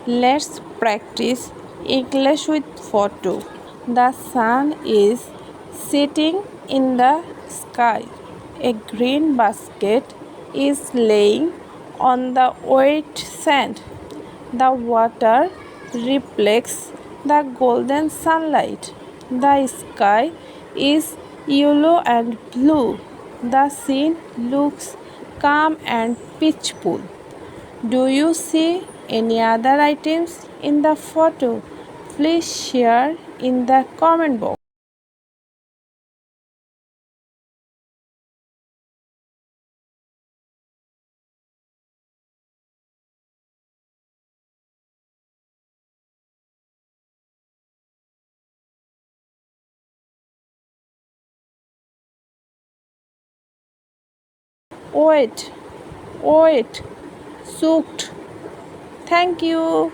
Let's practice English with photo. The sun is sitting in the sky. A green basket is laying on the wet sand. The water reflects the golden sunlight. The sky is yellow and blue. The scene looks calm and peaceful. Do you see any other items in the photo? Please share in the comment box. Wait, soaked. Thank you.